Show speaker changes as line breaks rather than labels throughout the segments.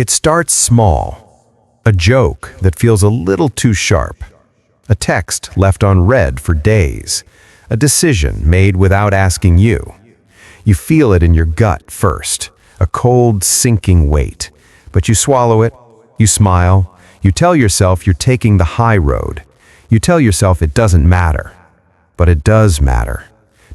It starts small. A joke that feels a little too sharp. A text left unread for days. A decision made without asking you. You feel it in your gut first, a cold, sinking weight. But you swallow it, you smile, you tell yourself you're taking the high road. You tell yourself it doesn't matter. But it does matter.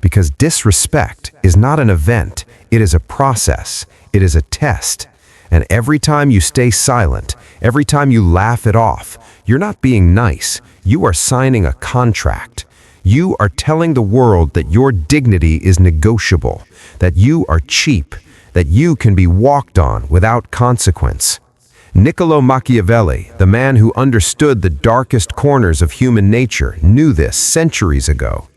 Because disrespect is not an event, it is a process, it is a test. And every time you stay silent, every time you laugh it off, you're not being nice, you are signing a contract. You are telling the world that your dignity is negotiable, that you are cheap, that you can be walked on without consequence. Niccolo Machiavelli, the man who understood the darkest corners of human nature, knew this centuries ago.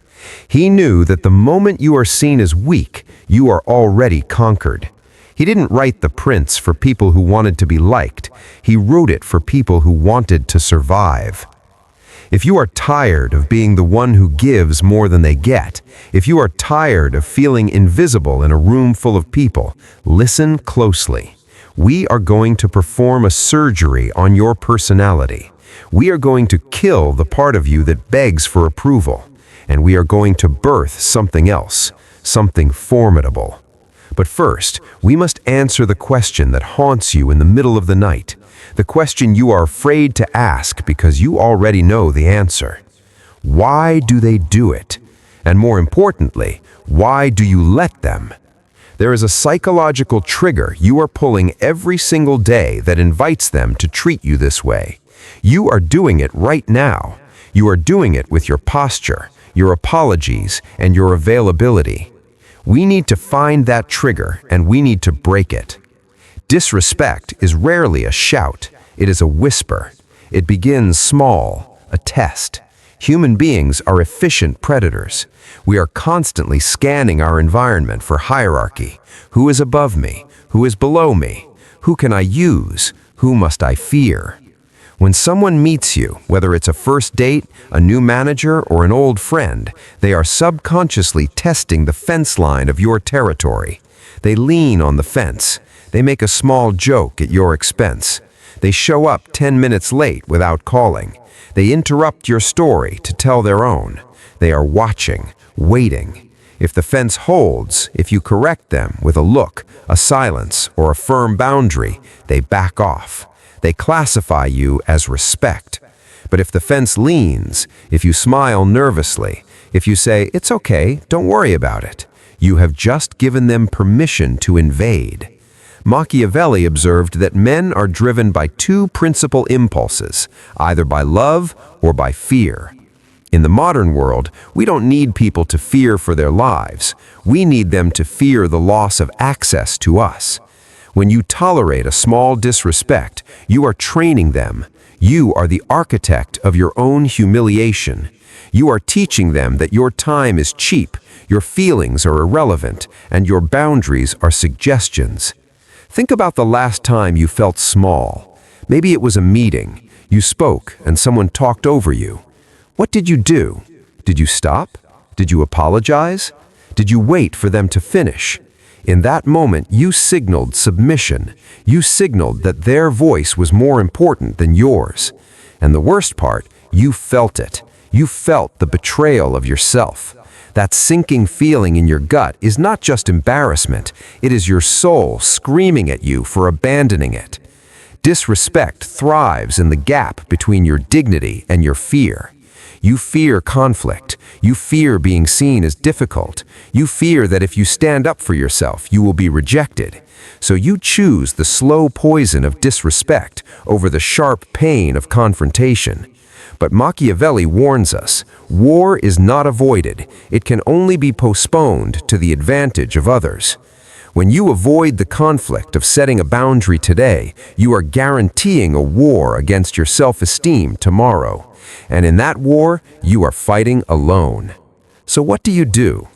He knew that the moment you are seen as weak, you are already conquered. He didn't write The Prince for people who wanted to be liked. He wrote it for people who wanted to survive. If you are tired of being the one who gives more than they get, if you are tired of feeling invisible in a room full of people, listen closely. We are going to perform a surgery on your personality. We are going to kill the part of you that begs for approval. And we are going to birth something else, something formidable. But first, we must answer the question that haunts you in the middle of the night, the question you are afraid to ask because you already know the answer. Why do they do it? And more importantly, why do you let them? There is a psychological trigger you are pulling every single day that invites them to treat you this way. You are doing it right now. You are doing it with your posture, your apologies, and your availability. We need to find that trigger, and we need to break it. Disrespect is rarely a shout. It is a whisper. It begins small, a test. Human beings are efficient predators. We are constantly scanning our environment for hierarchy. Who is above me? Who is below me? Who can I use? Who must I fear? When someone meets you, whether it's a first date, a new manager, or an old friend, they are subconsciously testing the fence line of your territory. They lean on the fence. They make a small joke at your expense. They show up 10 minutes late without calling. They interrupt your story to tell their own. They are watching, waiting. If the fence holds, if you correct them with a look, a silence, or a firm boundary, they back off. They classify you as respect. But if the fence leans, if you smile nervously, if you say, "It's okay, don't worry about it," you have just given them permission to invade. Machiavelli observed that men are driven by two principal impulses, either by love or by fear. In the modern world, we don't need people to fear for their lives. We need them to fear the loss of access to us. When you tolerate a small disrespect, you are training them. You are the architect of your own humiliation. You are teaching them that your time is cheap, your feelings are irrelevant, and your boundaries are suggestions. Think about the last time you felt small. Maybe it was a meeting. You spoke and someone talked over you. What did you do? Did you stop? Did you apologize? Did you wait for them to finish? In that moment, you signaled submission. You signaled that their voice was more important than yours. And the worst part, you felt it. You felt the betrayal of yourself. That sinking feeling in your gut is not just embarrassment. It is your soul screaming at you for abandoning it. Disrespect thrives in the gap between your dignity and your fear. You fear conflict. You fear being seen as difficult. You fear that if you stand up for yourself, you will be rejected. So you choose the slow poison of disrespect over the sharp pain of confrontation. But Machiavelli warns us, war is not avoided. It can only be postponed to the advantage of others. When you avoid the conflict of setting a boundary today, you are guaranteeing a war against your self-esteem tomorrow. And in that war, you are fighting alone. So what do?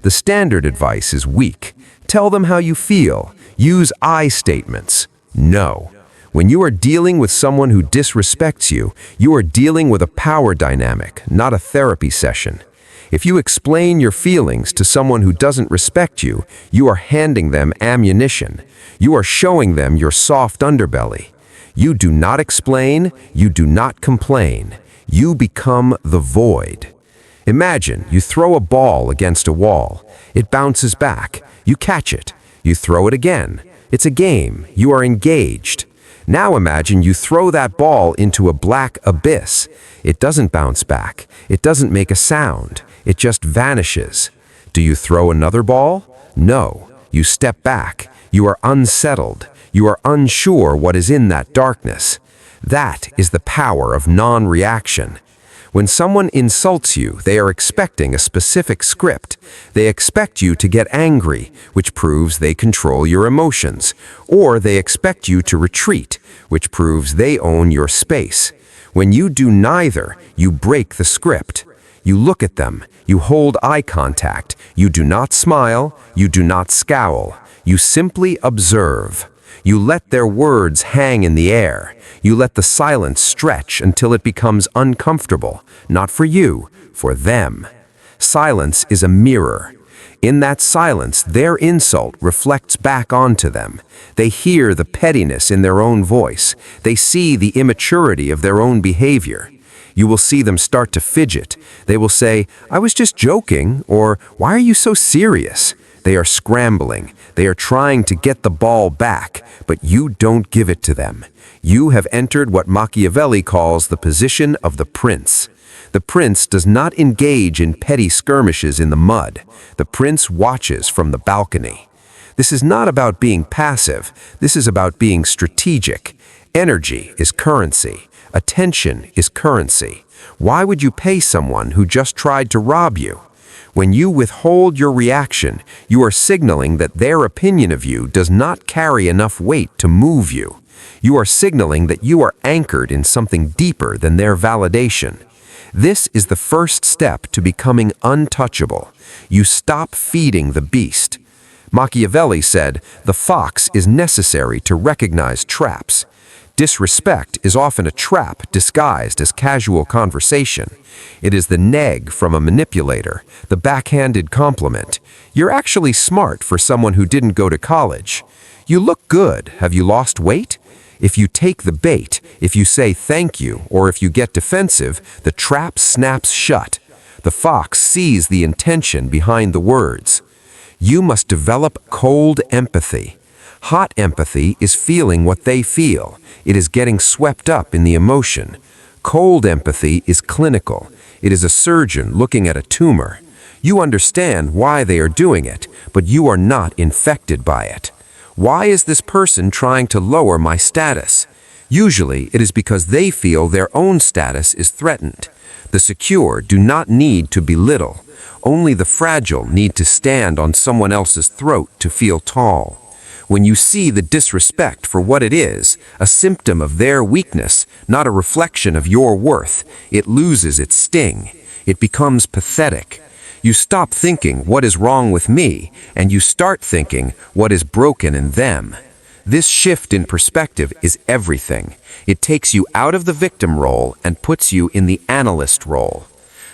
The standard advice is weak. Tell them how you feel. Use I statements. No. When you are dealing with someone who disrespects you, you are dealing with a power dynamic, not a therapy session. If you explain your feelings to someone who doesn't respect you, you are handing them ammunition. You are showing them your soft underbelly. You do not explain, you do not complain. You become the void. Imagine you throw a ball against a wall. It bounces back. You catch it. You throw it again. It's a game. You are engaged. Now imagine you throw that ball into a black abyss. It doesn't bounce back. It doesn't make a sound. It just vanishes. Do you throw another ball? No. You step back. You are unsettled. You are unsure what is in that darkness. That is the power of non-reaction. When someone insults you, they are expecting a specific script. They expect you to get angry, which proves they control your emotions. Or they expect you to retreat, which proves they own your space. When you do neither, you break the script. You look at them. You hold eye contact. You do not smile. You do not scowl. You simply observe. You let their words hang in the air. You let the silence stretch until it becomes uncomfortable, not for you, for them. Silence is a mirror. In that silence, their insult reflects back onto them. They hear the pettiness in their own voice. They see the immaturity of their own behavior. You will see them start to fidget. They will say, "I was just joking," or "Why are you so serious?" They are scrambling. They are trying to get the ball back, but you don't give it to them. You have entered what Machiavelli calls the position of the prince. The prince does not engage in petty skirmishes in the mud. The prince watches from the balcony. This is not about being passive. This is about being strategic. Energy is currency. Attention is currency. Why would you pay someone who just tried to rob you? When you withhold your reaction, you are signaling that their opinion of you does not carry enough weight to move you. You are signaling that you are anchored in something deeper than their validation. This is the first step to becoming untouchable. You stop feeding the beast. Machiavelli said, "The fox is necessary to recognize traps." Disrespect is often a trap disguised as casual conversation. It is the neg from a manipulator, the backhanded compliment. "You're actually smart for someone who didn't go to college." "You look good. Have you lost weight?" If you take the bait, if you say thank you, or if you get defensive, the trap snaps shut. The fox sees the intention behind the words. You must develop cold empathy. Hot empathy is feeling what they feel. It is getting swept up in the emotion. Cold empathy is clinical. It is a surgeon looking at a tumor. You understand why they are doing it, but you are not infected by it. Why is this person trying to lower my status? Usually, it is because they feel their own status is threatened. The secure do not need to belittle. Only the fragile need to stand on someone else's throat to feel tall. When you see the disrespect for what it is, a symptom of their weakness, not a reflection of your worth, it loses its sting. It becomes pathetic. You stop thinking, "What is wrong with me?" and you start thinking, "What is broken in them?" This shift in perspective is everything. It takes you out of the victim role and puts you in the analyst role.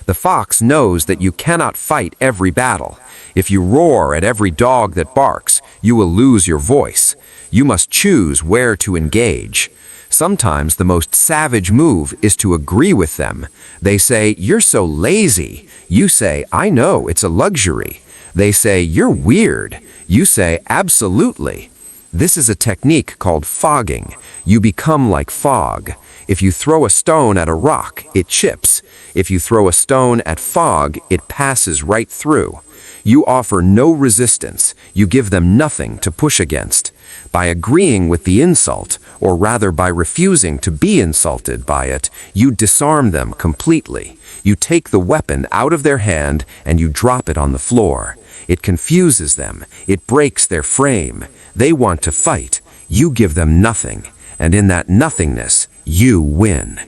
The fox knows that you cannot fight every battle. If you roar at every dog that barks, you will lose your voice. You must choose where to engage. Sometimes the most savage move is to agree with them. They say, "You're so lazy." You say, "I know, it's a luxury." They say, "You're weird." You say, "Absolutely." This is a technique called fogging. You become like fog. If you throw a stone at a rock, it chips. If you throw a stone at fog, it passes right through. You offer no resistance. You give them nothing to push against. By agreeing with the insult, or rather by refusing to be insulted by it, you disarm them completely. You take the weapon out of their hand and you drop it on the floor. It confuses them. It breaks their frame. They want to fight. You give them nothing. And in that nothingness, you win.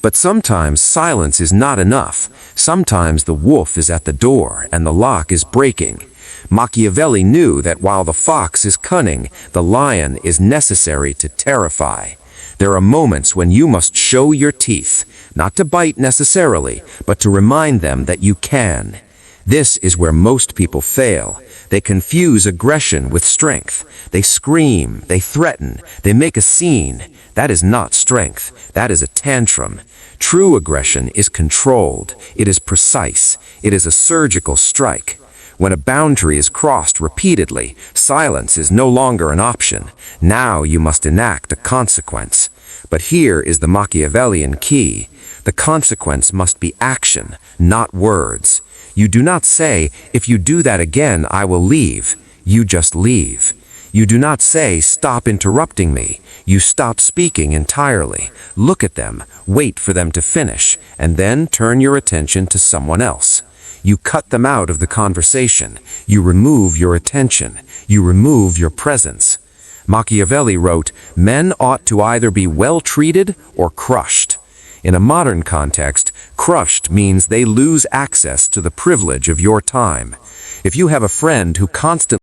But sometimes silence is not enough. Sometimes the wolf is at the door and the lock is breaking. Machiavelli knew that while the fox is cunning, the lion is necessary to terrify. There are moments when you must show your teeth, not to bite necessarily, but to remind them that you can.
This is where most people fail. They confuse aggression with strength. They scream, they threaten, they make a scene. That is not strength. That is a tantrum. True aggression is controlled. It is precise. It is a surgical strike. When a boundary is crossed repeatedly, silence is no longer an option. Now you must enact a consequence. But here is the Machiavellian key. The consequence must be action, not words. You do not say, if you do that again, I will leave. You just leave. You do not say, stop interrupting me. You stop speaking entirely. Look at them, wait for them to finish, and then turn your attention to someone else. You cut them out of the conversation. You remove your attention. You remove your presence. Machiavelli wrote, men ought to either be well treated or crushed. In a modern context, crushed means they lose access to the privilege of your time. If you have a friend who constantly